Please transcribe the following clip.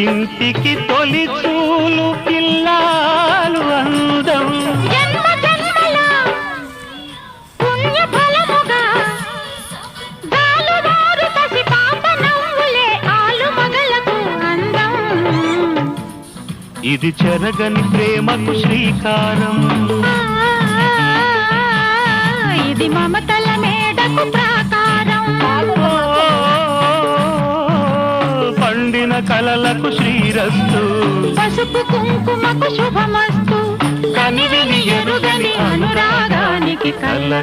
ఇంటికి తొలి చూలు పిల్లాలు అందం జన్మ జన్మల పుణ్య ఫలముగా గాలువారు పసి పాప నవ్వులే ఆలు మగలకు అందం. ఇది చెరగని ప్రేమకు శ్రీకారం, ఇది మమతల మేడకు ప్రాకారం. పండిన కలలకు శ్రీరస్తు, పసుపు కుంకుమకు శుభమస్తు. కనివిని ఎరుగని అనురాగానికి కల